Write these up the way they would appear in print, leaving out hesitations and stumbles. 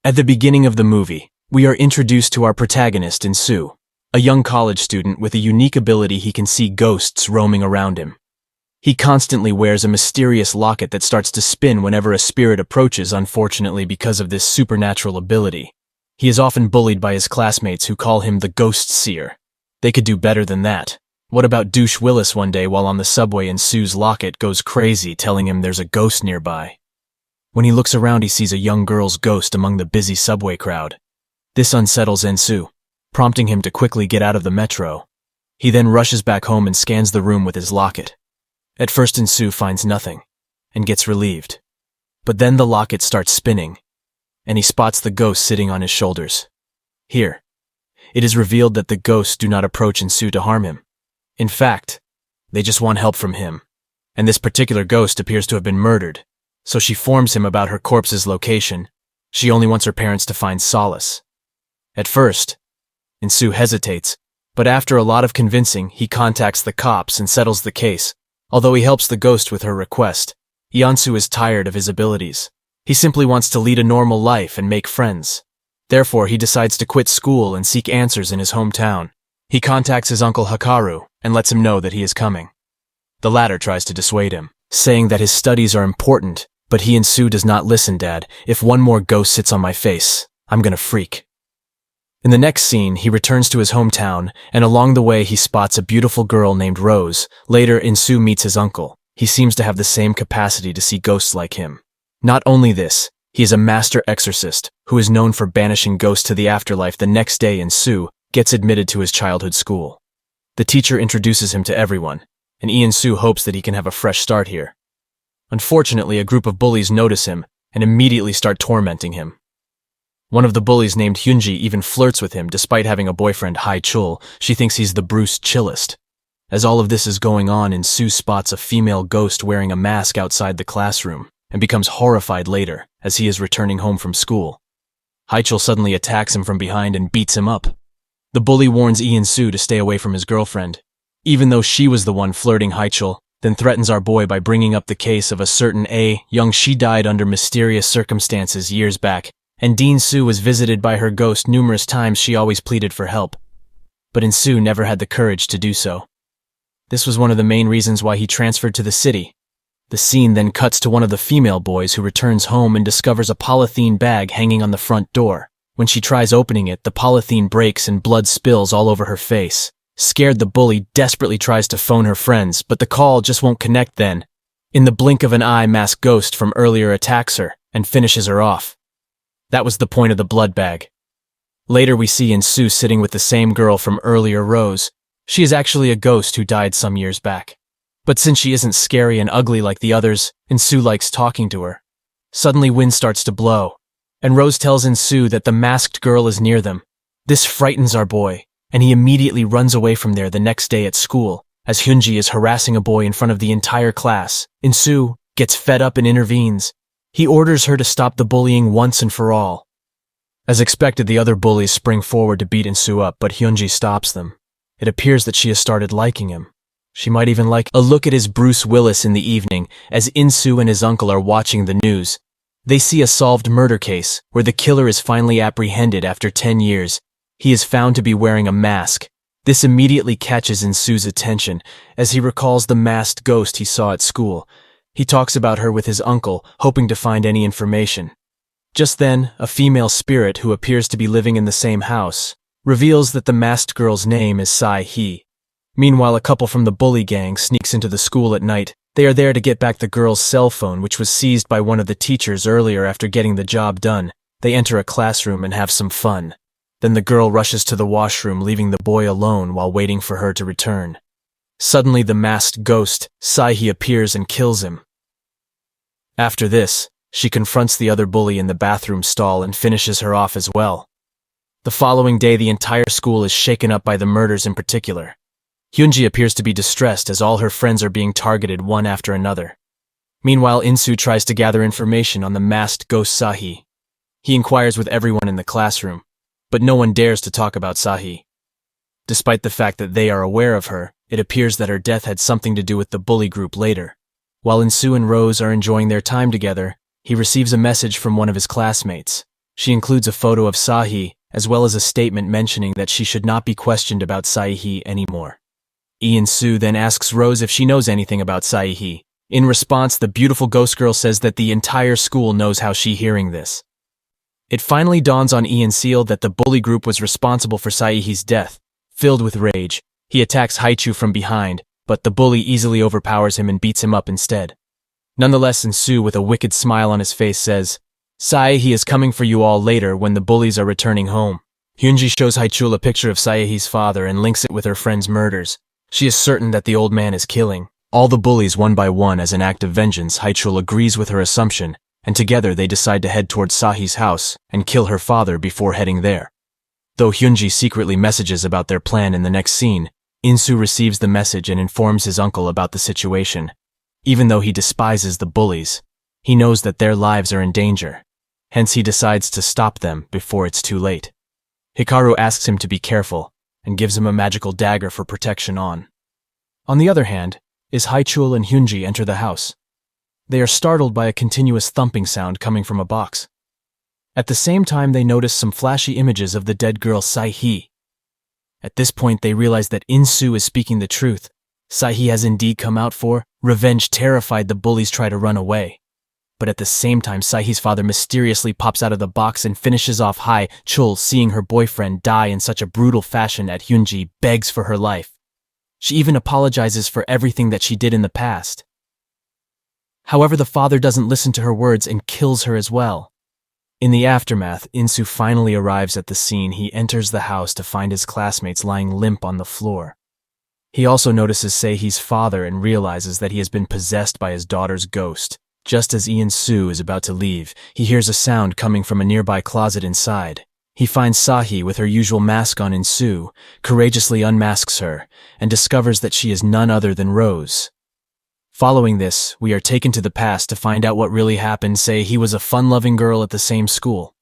At the beginning of the movie, we are introduced to our protagonist in Sue, a young college student with a unique ability. He can see ghosts roaming around him. He constantly wears a mysterious locket that starts to spin whenever a spirit approaches. Unfortunately, because of this supernatural ability, he is often bullied by his classmates who call him the ghost seer. They could do better than that. What about Douche Willis? One day while on the subway and Sue's locket goes crazy, telling him there's a ghost nearby. When he looks around, he sees a young girl's ghost among the busy subway crowd. This unsettles Ensu, prompting him to quickly get out of the metro. He then rushes back home and scans the room with his locket. At first, Ensu finds nothing and gets relieved. But then the locket starts spinning, and he spots the ghost sitting on his shoulders. Here, it is revealed that the ghosts do not approach Ensu to harm him. In fact, they just want help from him, and this particular ghost appears to have been murdered, so she informs him about her corpse's location. She only wants her parents to find solace. At first, Ensu hesitates, but after a lot of convincing, he contacts the cops and settles the case. Although he helps the ghost with her request, Iansu is tired of his abilities. He simply wants to lead a normal life and make friends. Therefore, he decides to quit school and seek answers in his hometown. He contacts his uncle Hikaru and lets him know that he is coming. The latter tries to dissuade him, saying that his studies are important, but he and Sue does not listen. Dad, if one more ghost sits on my face, I'm gonna freak. In the next scene, he returns to his hometown, and along the way he spots a beautiful girl named Rose. Later, Insu meets his uncle. He seems to have the same capacity to see ghosts like him. Not only this, he is a master exorcist who is known for banishing ghosts to the afterlife. The next day, Insu gets admitted to his childhood school. The teacher introduces him to everyone, and Iansu hopes that he can have a fresh start here. Unfortunately, a group of bullies notice him and immediately start tormenting him. One of the bullies named Hyunji even flirts with him despite having a boyfriend, Hai Chul. She thinks he's the Bruce Chillest. As all of this is going on, Insu spots a female ghost wearing a mask outside the classroom and becomes horrified later as he is returning home from school. Hai Chul suddenly attacks him from behind and beats him up. The bully warns Iansu to stay away from his girlfriend, even though she was the one flirting. Hai Chul then threatens our boy by bringing up the case of a certain young. She died under mysterious circumstances years back, and Dean Su was visited by her ghost numerous times. She always pleaded for help, but Insu never had the courage to do so. This was one of the main reasons why he transferred to the city. The scene then cuts to one of the female boys who returns home and discovers a polythene bag hanging on the front door. When she tries opening it, the polythene breaks and blood spills all over her face. Scared, the bully desperately tries to phone her friends, but the call just won't connect. Then, in the blink of an eye, masked ghost from earlier attacks her and finishes her off. That was the point of the blood bag. Later we see Insu sitting with the same girl from earlier, Rose. She is actually a ghost who died some years back. But since she isn't scary and ugly like the others, Insu likes talking to her. Suddenly wind starts to blow, and Rose tells Insu that the masked girl is near them. This frightens our boy, and he immediately runs away from there. The next day at school, as Hyunji is harassing a boy in front of the entire class, Insu gets fed up and intervenes. He orders her to stop the bullying once and for all. As expected, the other bullies spring forward to beat Insu up, but Hyunji stops them. It appears that she has started liking him. She might even like a look at his Bruce Willis. In the evening, as Insu and his uncle are watching the news, they see a solved murder case where the killer is finally apprehended after 10 years. He is found to be wearing a mask. This immediately catches Insu's attention as he recalls the masked ghost he saw at school. He talks about her with his uncle, hoping to find any information. Just then, a female spirit who appears to be living in the same house reveals that the masked girl's name is Sai Hee. Meanwhile, a couple from the bully gang sneaks into the school at night. They are there to get back the girl's cell phone, which was seized by one of the teachers earlier after getting the job done. They enter a classroom and have some fun. Then the girl rushes to the washroom, leaving the boy alone while waiting for her to return. Suddenly, the masked ghost, Sai Hee, appears and kills him. After this, she confronts the other bully in the bathroom stall and finishes her off as well. The following day, the entire school is shaken up by the murders in particular. Hyunji appears to be distressed as all her friends are being targeted one after another. Meanwhile, Insu tries to gather information on the masked ghost Sahi. He inquires with everyone in the classroom, but no one dares to talk about Sahi. Despite the fact that they are aware of her, it appears that her death had something to do with the bully group later. While Insu and Rose are enjoying their time together, he receives a message from one of his classmates. She includes a photo of Sahi, as well as a statement mentioning that she should not be questioned about Sahi anymore. Soo then asks Rose if she knows anything about Sahi. In response, the beautiful ghost girl says that the entire school knows how she hearing this. It finally dawns on Seal that the bully group was responsible for Sahi's death. Filled with rage, he attacks Haichu from behind, but the bully easily overpowers him and beats him up instead. Nonetheless, Soo, with a wicked smile on his face, says, Saehi is coming for you all later when the bullies are returning home. Hyunji shows Haichul a picture of Saehi's father and links it with her friend's murders. She is certain that the old man is killing all the bullies one by one as an act of vengeance. Haichul agrees with her assumption, and together they decide to head towards Sahi's house and kill her father before heading there. Though Hyunji secretly messages about their plan in the next scene, Insu receives the message and informs his uncle about the situation. Even though he despises the bullies, he knows that their lives are in danger. Hence he decides to stop them before it's too late. Hikaru asks him to be careful and gives him a magical dagger for protection on. On the other hand, Haichul and Hyunji enter the house. They are startled by a continuous thumping sound coming from a box. At the same time, they notice some flashy images of the dead girl Saehi. At this point, they realize that Insu is speaking the truth. Saehi has indeed come out for revenge. Terrified, the bullies try to run away. But at the same time, Saehi's father mysteriously pops out of the box and finishes off Haichul. Seeing her boyfriend die in such a brutal fashion, at Hyunji begs for her life. She even apologizes for everything that she did in the past. However, the father doesn't listen to her words and kills her as well. In the aftermath, Insu finally arrives at the scene. He enters the house to find his classmates lying limp on the floor. He also notices Saehi's father and realizes that he has been possessed by his daughter's ghost. Just as Soo is about to leave, he hears a sound coming from a nearby closet inside. He finds Sahi with her usual mask on. Soo courageously unmasks her and discovers that she is none other than Rose. Following this, we are taken to the past to find out what really happened. Saehi was a fun-loving girl at the same school.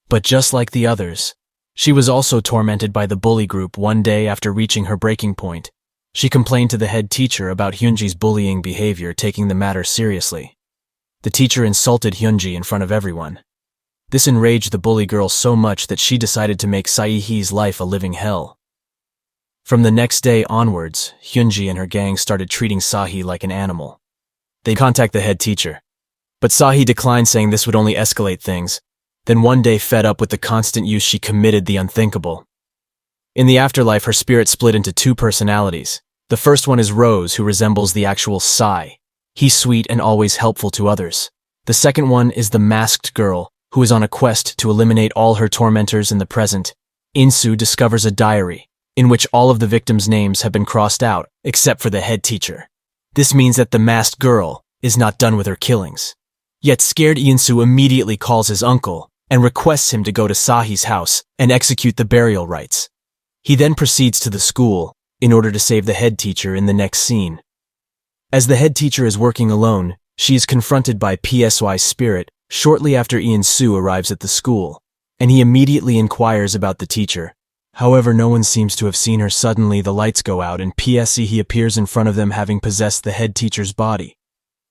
But just like the others, she was also tormented by the bully group. One day after reaching her breaking point, she complained to the head teacher about Hyunji's bullying behavior, taking the matter seriously. The teacher insulted Hyunji in front of everyone. This enraged the bully girl so much that she decided to make Saehi's life a living hell. From the next day onwards, Hyunji and her gang started treating Sahi like an animal. They contact the head teacher, but Sahi declined, saying this would only escalate things. Then one day, fed up with the constant use, she committed the unthinkable. In the afterlife, her spirit split into two personalities. The first one is Rose, who resembles the actual Sai. He's sweet and always helpful to others. The second one is the masked girl, who is on a quest to eliminate all her tormentors in the present. Insu discovers a diary, in which all of the victims' names have been crossed out, except for the head teacher. This means that the masked girl is not done with her killings. Yet scared, Insu immediately calls his uncle and requests him to go to Sahi's house and execute the burial rites. He then proceeds to the school in order to save the head teacher in the next scene. As the head teacher is working alone, she is confronted by Psy's spirit shortly after Insu arrives at the school, and he immediately inquires about the teacher. However, no one seems to have seen her. Suddenly, the lights go out and he appears in front of them, having possessed the head teacher's body.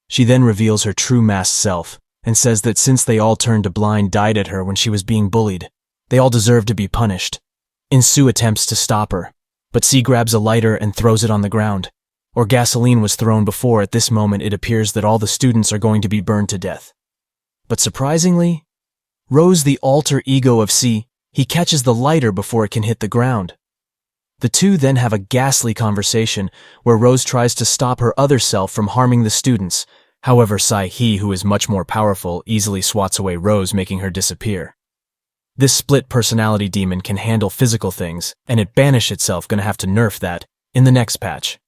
She then reveals her true masked self and says that since they all turned a blind eye at her when she was being bullied, they all deserve to be punished. Insu attempts to stop her, but C grabs a lighter and throws it on the ground. Or gasoline was thrown before. At this moment, it appears that all the students are going to be burned to death. But surprisingly, Rose, the alter ego of C, he catches the lighter before it can hit the ground. The two then have a ghastly conversation where Rose tries to stop her other self from harming the students. However, Sai-hee, who is much more powerful, easily swats away Rose, making her disappear. This split personality demon can handle physical things, and it banish itself, gonna have to nerf that in the next patch.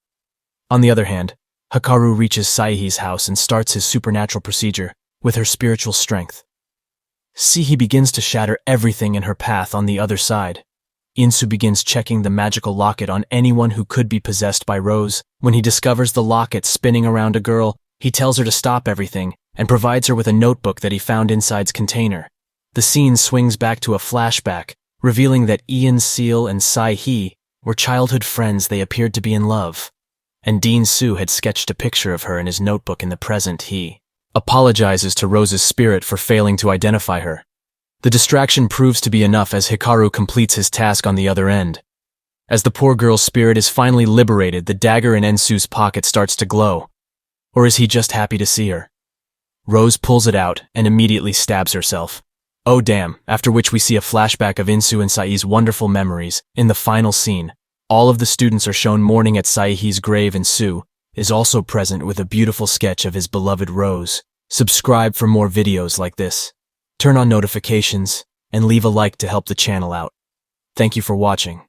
On the other hand, Hikaru reaches Saihi's house and starts his supernatural procedure with her spiritual strength. He begins to shatter everything in her path on the other side. Insu begins checking the magical locket on anyone who could be possessed by Rose. When he discovers the locket spinning around a girl, he tells her to stop everything and provides her with a notebook that he found inside's container. The scene swings back to a flashback, revealing that Ian Seal and Sai-hee were childhood friends. They appeared to be in love, and Dean Su had sketched a picture of her in his notebook. In the present, he apologizes to Rose's spirit for failing to identify her. The distraction proves to be enough as Hikaru completes his task on the other end. As the poor girl's spirit is finally liberated, the dagger in Ensu's pocket starts to glow. Or is he just happy to see her? Rose pulls it out and immediately stabs herself. Oh damn, after which we see a flashback of Insu and Sai's wonderful memories. In the final scene, all of the students are shown mourning at Sai's grave, and Su is also present with a beautiful sketch of his beloved Rose. Subscribe for more videos like this. Turn on notifications and leave a like to help the channel out. Thank you for watching.